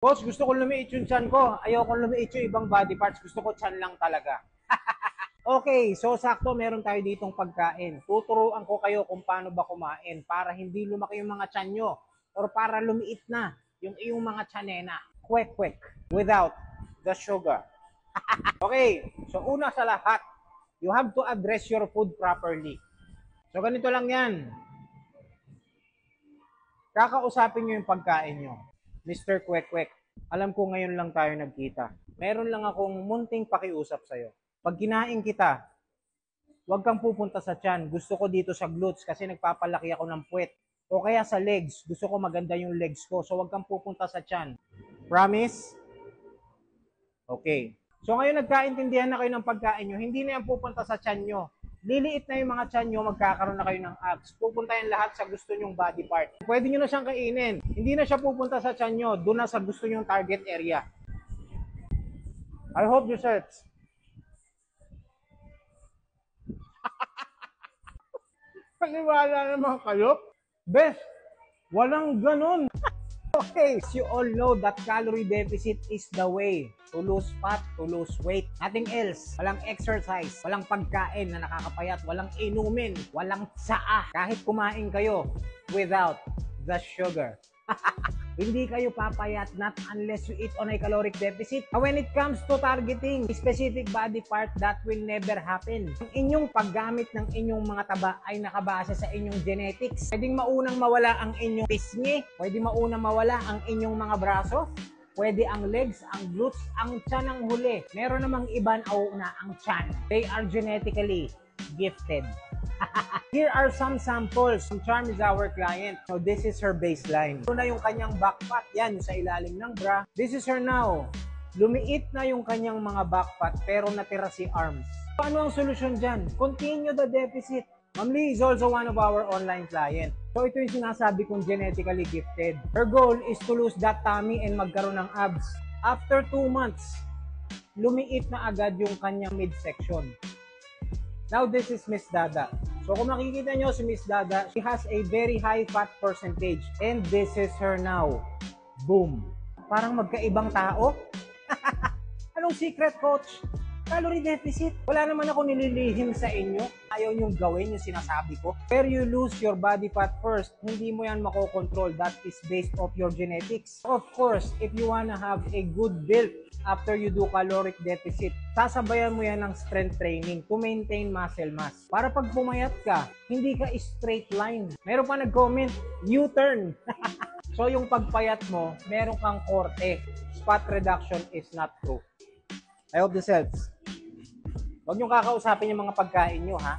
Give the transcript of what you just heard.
Coach, gusto ko lumiit yung chan ko. Ayoko lumiit yung ibang body parts. Gusto ko chan lang talaga. Okay, so sakto meron tayo ditong pagkain. Tuturuan ko kayo kung paano ba kumain para hindi lumaki yung mga chan nyo or para lumiit na yung iyong mga chanena. Quick, without the sugar. Okay, so una sa lahat, you have to address your food properly. So ganito lang yan. Kakausapin nyo yung pagkain nyo. Mr. Kwek, alam ko ngayon lang tayo nagkita. Meron lang akong munting pakiusap sa'yo. Pag kinain kita, huwag kang pupunta sa tiyan. Gusto ko dito sa glutes kasi nagpapalaki ako ng puwet. O kaya sa legs. Gusto ko maganda yung legs ko. So huwag kang pupunta sa tiyan. Promise? Okay. So ngayon nagkaintindihan na kayo ng pagkain nyo. Hindi na yan pupunta sa tiyan nyo. Liliit na yung mga tiyan nyo, magkakaroon na kayo ng abs. Pupunta yan lahat sa gusto nyong body part. Pwede nyo na siyang kainin. Hindi na siya pupunta sa tiyan nyo. Doon na sa gusto nyong target area. I hope you search. Paniwala naman kayo? Best, walang ganun. Okay, as you all know that calorie deficit is the way to lose fat, to lose weight. Nothing else. Walang exercise, walang pagkain na nakakapayat, walang inumin, walang tsaa. Kahit kumain kayo without the sugar. Hindi kayo papayat not unless you eat on a caloric deficit. When it comes to targeting specific body part, that will never happen. Ang inyong paggamit ng inyong mga taba ay nakabase sa inyong genetics. Pwedeng maunang mawala ang inyong pisngi, pwedeng maunang mawala ang inyong mga braso, pwede ang legs, ang glutes, ang tiyan ang huli. Meron namang iba na ang tiyan. They are genetically gifted. Here are some samples. Charm is our client. So this is her baseline. Ito na yung kanyang back fat. Yan, sa ilalim ng bra. This is her now. Lumiit na yung kanyang mga back fat pero natira si arms. So, ano ang solusyon dyan? Continue the deficit. Ma'am Lee is also one of our online clients. So ito yung sinasabi kong genetically gifted. Her goal is to lose that tummy and magkaroon ng abs. After 2 months, lumiit na agad yung kanyang midsection. Now this is Miss Dada. So kung makikita nyo si Miss Dada, she has a very high fat percentage. And this is her now. Boom. Parang magkaibang tao. Anong secret, coach? Calorie deficit. Wala naman ako nililihim sa inyo. Ayaw nyong gawin yung sinasabi ko. Where you lose your body fat first, hindi mo yan makokontrol. That is based off your genetics. Of course, if you wanna have a good build after you do caloric deficit, sasabayan mo yan ng strength training to maintain muscle mass. Para pag pumayat ka, hindi ka straight line. Meron pa nag-comment, U-turn. So yung pagpayat mo, meron kang korte. Fat reduction is not true. I hope this helps. Huwag niyong kakausapin yung mga pagkain nyo, ha?